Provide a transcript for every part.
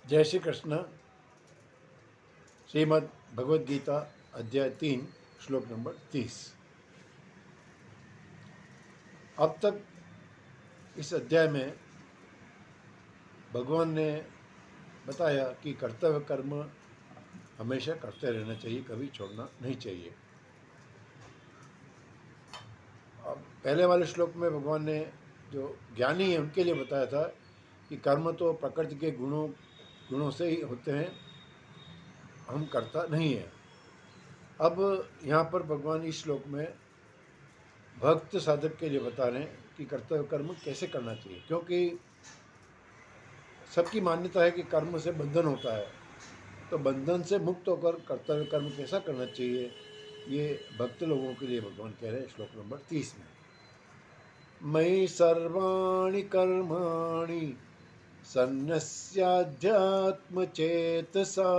जय श्री कृष्ण। श्रीमद् भगवद गीता अध्याय 3 श्लोक नंबर 30। अब तक इस अध्याय में भगवान ने बताया कि कर्तव्य कर्म हमेशा करते रहना चाहिए, कभी छोड़ना नहीं चाहिए। अब पहले वाले श्लोक में भगवान ने जो ज्ञानी है उनके लिए बताया था कि कर्म तो प्रकृति के गुणों से ही होते हैं, हम करता नहीं है। अब यहाँ पर भगवान इस श्लोक में भक्त साधक के लिए बता रहे हैं कि कर्तव्य कर्म कैसे करना चाहिए, क्योंकि सबकी मान्यता है कि कर्म से बंधन होता है। तो बंधन से मुक्त होकर कर्तव्य कर्म कैसा करना चाहिए, ये भक्त लोगों के लिए भगवान कह रहे हैं श्लोक नंबर 30 में। मयि सर्वाणि कर्माणि सन्न्यस्याध्यात्मचेतसा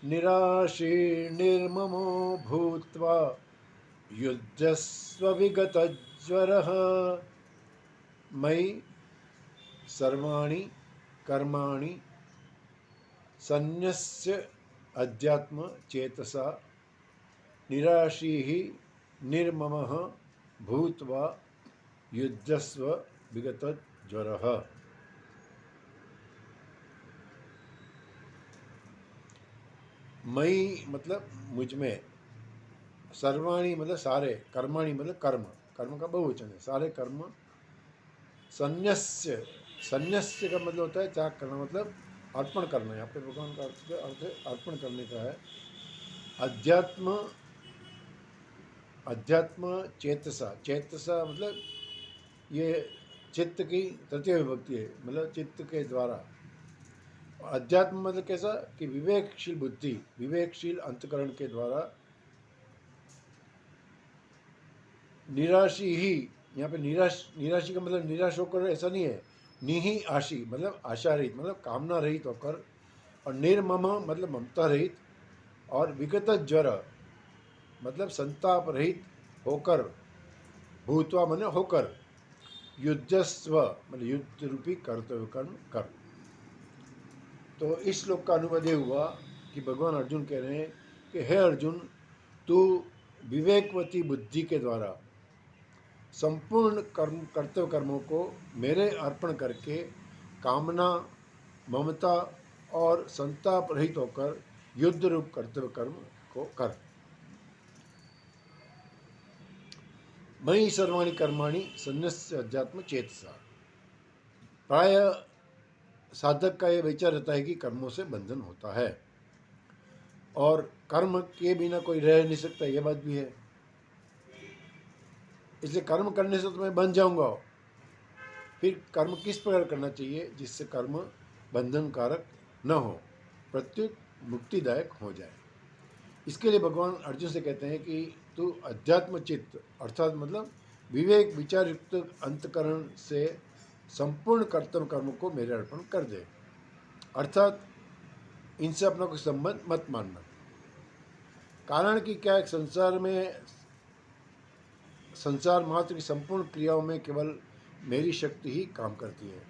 निराशीर्निर्ममो भूत्वा युध्यस्व विगतज्वरः। मयि सर्वाणि कर्माणि सन्न्यस्य अध्यात्म चेतसा निराशी ही निर्ममः भूत्वा युद्धस्व विगत ज्वरः। मई मतलब मुझ में, सर्वाणी मतलब सारे, कर्माणि मतलब कर्म, कर्म का बहुवचन है, सारे कर्म। सन्न्यस्य, सन्न्यस्य का मतलब होता है त्याग करना, मतलब अर्पण करना। यहाँ पे भगवान का अर्थ अर्पण करने का है। अध्यात्म, अध्यात्म चेतसा, चेतसा मतलब ये चित्त की तृतीय विभक्ति है, मतलब चित्त के द्वारा। अध्यात्म मतलब कैसा कि विवेकशील बुद्धि, विवेकशील अंतकरण के द्वारा। निराशी ही, यहाँ पे निराशी का मतलब निराश होकर ऐसा नहीं है। निही आशी मतलब आशा रहित, मतलब कामना रहित होकर। और निर्मम मतलब ममता रहित। और विगत ज्वर मतलब संताप रहित होकर। भूतवा मन होकर। युद्धस्व मतलब युद्ध रूपी कर्तव्य कर्म कर। तो इस श्लोक का अनुवाद हुआ कि भगवान अर्जुन कह रहे हैं कि हे अर्जुन, तू विवेकवती बुद्धि के द्वारा संपूर्ण कर्म, कर्तव्य कर्मों को मेरे अर्पण करके कामना, ममता और संताप रहित होकर युद्ध रूप कर्तव्य कर्म को कर। मयि सर्वाणि कर्माणि सन्न्यस्य अध्यात्म चेतसा। प्राय साधक का यह विचार रहता है कि कर्मों से बंधन होता है और कर्म के बिना कोई रह नहीं सकता, यह बात भी है। इसलिए कर्म करने से तो मैं बन जाऊंगा। फिर कर्म किस प्रकार करना चाहिए जिससे कर्म बंधन कारक न हो, प्रत्युत मुक्तिदायक हो जाए। इसके लिए भगवान अर्जुन से कहते हैं कि तू अध्यात्म चित्त अर्थात मतलब विवेक विचार युक्त अंतकरण से संपूर्ण कर्तव्य कर्म को मेरे अर्पण कर दे। अर्थात इनसे अपना कोई संबंध मत मानना। कारण कि क्या एक संसार मात्र की संपूर्ण क्रियाओं में केवल मेरी शक्ति ही काम करती है।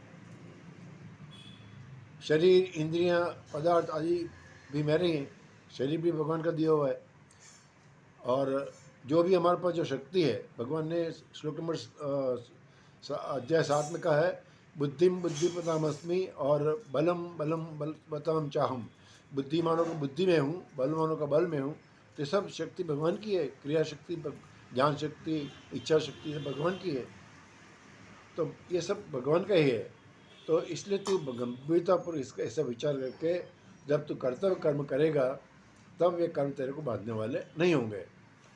शरीर, इंद्रियां, पदार्थ आदि भी मेरे ही हैं। शरीर भी भगवान का दिया हुआ है। और जो भी हमारे पास जो शक्ति है, भगवान ने श्लोक नंबर अध्याय 7 में कहा है, बुद्धिम बुद्धिपतामस्मि और बलम बलम बलवताम चाहम। बुद्धिमानों को बुद्धि में हूँ, बलवानों का बल में हूँ। तो सब शक्ति भगवान की है, क्रिया शक्ति, ज्ञान शक्ति, इच्छा शक्ति सब भगवान की है। तो ये सब भगवान का ही है। तो इसलिए तू गंभीरतापूर्वक इसका ऐसा विचार करके जब तू कर्तव्य कर्म करेगा तब वे कर्म तेरे को बांधने वाले नहीं होंगे,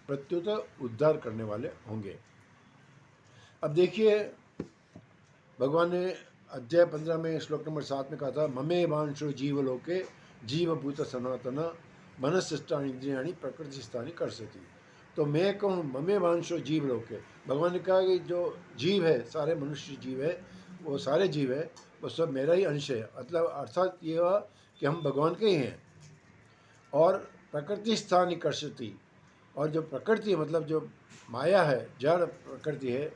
प्रत्युत उद्धार करने वाले होंगे। अब देखिए, भगवान ने अध्याय 15 में श्लोक नंबर 7 में कहा था, ममे वांशो जीवलोके जीवभूत सनातन मनस्ष्टानि इंद्रियाणि प्रकृति स्थानी कर सकती। तो मैं कहूँ ममे वांशो जीवलोके, भगवान ने कहा कि जो जीव है, सारे मनुष्य जीव है, वो सारे जीव है, वो सब मेरा ही अंश है। मतलब अर्थात ये हुआ कि हम भगवान के ही हैं। और प्रकृति स्थान कर्षति, और जो प्रकृति मतलब जो माया है, जड़ प्रकृति है,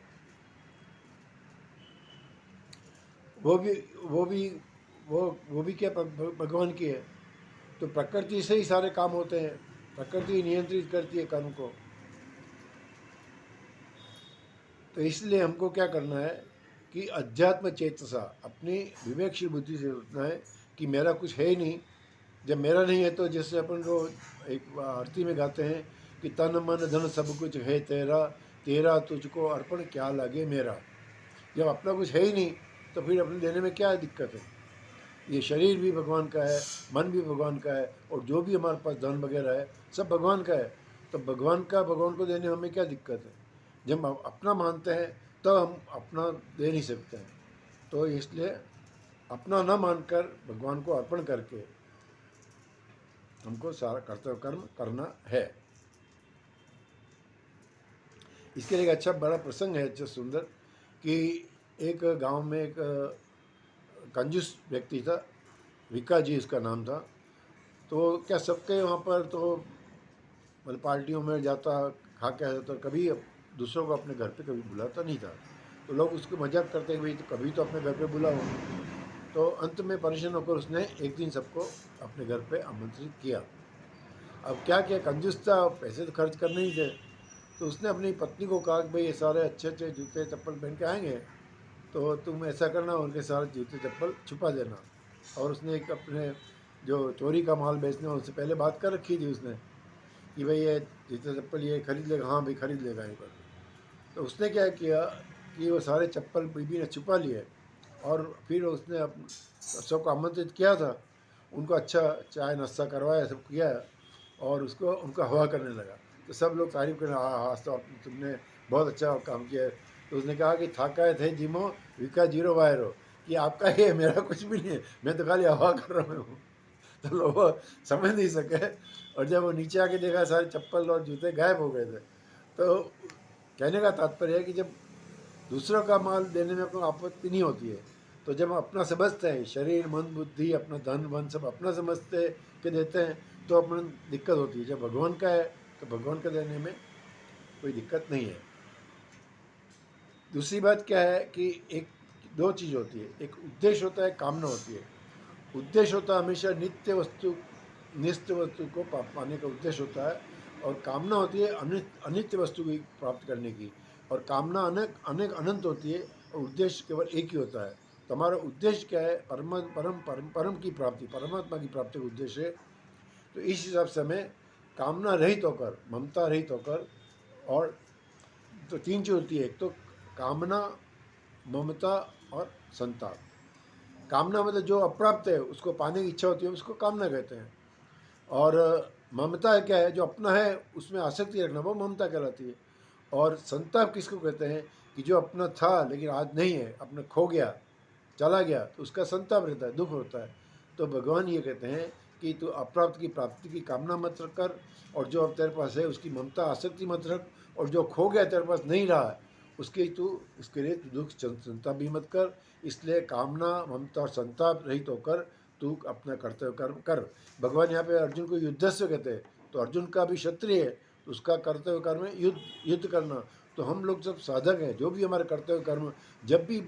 वो भी वो भी क्या भगवान की है। तो प्रकृति से ही सारे काम होते हैं, प्रकृति नियंत्रित करती है कर्म को। तो इसलिए हमको क्या करना है कि अध्यात्म चेतसा, अपनी विवेकशील बुद्धि से सोचना है कि मेरा कुछ है ही नहीं। जब मेरा नहीं है तो जैसे अपन को एक आरती में गाते हैं कि तन मन धन सब कुछ है तेरा, तेरा तुझको अर्पण क्या लगे मेरा। जब अपना कुछ है ही नहीं तो फिर अपने देने में क्या दिक्कत है। ये शरीर भी भगवान का है, मन भी भगवान का है, और जो भी हमारे पास धन वगैरह है सब भगवान का है। तो भगवान का भगवान को देने में हमें क्या दिक्कत है। जब हम अपना मानते हैं तब हम अपना दे नहीं सकते हैं। तो इसलिए अपना न मानकर भगवान को अर्पण करके हमको सारा कर्तव्य कर्म करना है। इसके लिए एक अच्छा बड़ा प्रसंग है, अच्छा सुंदर, कि एक गांव में एक कंजूस व्यक्ति था, विका जी उसका नाम था। तो क्या सबके वहाँ पर तो मतलब पार्टियों में जाता, खा के आता, तो कभी दूसरों को अपने घर पे कभी बुलाता नहीं था। तो लोग उसको मजाक करते हैं कि भाई तो कभी तो अपने घर पे बुलाओ। तो अंत में परेशान होकर उसने एक दिन सबको अपने घर पे आमंत्रित किया। अब क्या किया, कंजूस था, पैसे तो खर्च करने ही थे। तो उसने अपनी पत्नी को कहा कि भाई ये सारे अच्छे अच्छे जूते चप्पल पहन के आएंगे, तो तुम ऐसा करना उनके सारे जूते चप्पल छुपा देना। और उसने एक अपने जो चोरी का माल बेचने उससे पहले बात कर रखी थी उसने कि भाई ये जूते चप्पल ये खरीद लेगा, हाँ भाई खरीद लेगा एक बार। तो उसने क्या किया कि वो सारे चप्पल बीबी ने छुपा लिए, और फिर उसने सबको आमंत्रित किया था, उनको अच्छा चाय नाश्ता करवाया, सब किया, और उसको उनका हवा करने लगा। तो सब लोग तारीफ करने, हाँ हाँ तो तुमने बहुत अच्छा काम किया है। तो उसने कहा कि थाका थे जिमो विका जीरो वायरो, कि आपका ये मेरा कुछ भी नहीं है, मैं तो खाली हवा कर रहा हूँ। तो लोग समझ नहीं सके, और जब वो नीचे आके देखा सारे चप्पल और जूते गायब हो गए थे। तो कहने का तात्पर्य है कि जब दूसरों का माल देने में आपको आपत्ति नहीं होती है, तो जब हम अपना समझते हैं, शरीर मन बुद्धि अपना धन वन सब अपना समझते के देते हैं, तो अपन दिक्कत होती है। जब भगवान का है तो भगवान का देने में कोई दिक्कत नहीं है। दूसरी बात क्या है कि एक दो चीज़ होती है, एक उद्देश्य होता है, कामना होती है। उद्देश्य होता है हमेशा नित्य वस्तु को पाने का उद्देश्य होता है, और कामना होती है अनित्य वस्तु की प्राप्त करने की। और कामना अनेक अनेक अनंत होती है, और उद्देश्य केवल एक ही होता है। तो हमारा उद्देश्य क्या है, परम की प्राप्ति, परमात्मा की प्राप्ति का उद्देश्य है। तो इस हिसाब से हमें कामना रहित होकर, ममता रहित होकर, और तो तीन चीज़ होती है, एक तो कामना, ममता और संताप। कामना मतलब जो अप्राप्त है उसको पाने की इच्छा होती है, उसको कामना कहते हैं। और ममता क्या है, जो अपना है उसमें आसक्ति रखना, वो ममता कहलाती है। और संताप किसको कहते हैं, कि जो अपना था लेकिन आज नहीं है, अपना खो गया, चला गया, तो उसका संताप रहता है, दुख होता है। तो भगवान ये कहते हैं कि तू अप्राप्त की प्राप्ति की कामना मत कर, और जो अब तेरे पास है उसकी ममता आसक्ति मत रख, और जो खो गया तेरे पास नहीं रहा है उसके तू उसके लिए तू दुख संताप भी मत कर। इसलिए कामना ममता और संताप रहित होकर तू अपना कर्तव्य कर्म कर। भगवान यहाँ पे अर्जुन को युद्धस्व कहते हैं, तो अर्जुन का भी क्षत्रिय है, तो उसका कर्तव्य कर्म है युद्ध करना। तो हम लोग सब साधक हैं, जो भी हमारे कर्तव्य कर्म जब भी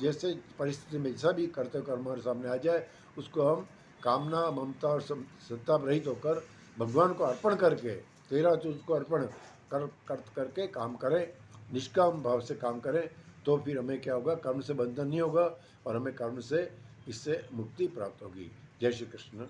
जैसे परिस्थिति में जैसा भी कर्तव्य कर्म हमारे सामने आ जाए, उसको हम कामना ममता और संताप रहित होकर भगवान को अर्पण करके, तेरा तुझको अर्पण करके काम करें, निष्काम भाव से काम करें। तो फिर हमें क्या होगा, कर्म से बंधन नहीं होगा, और हमें कर्म से इससे मुक्ति प्राप्त होगी। जय श्री कृष्ण।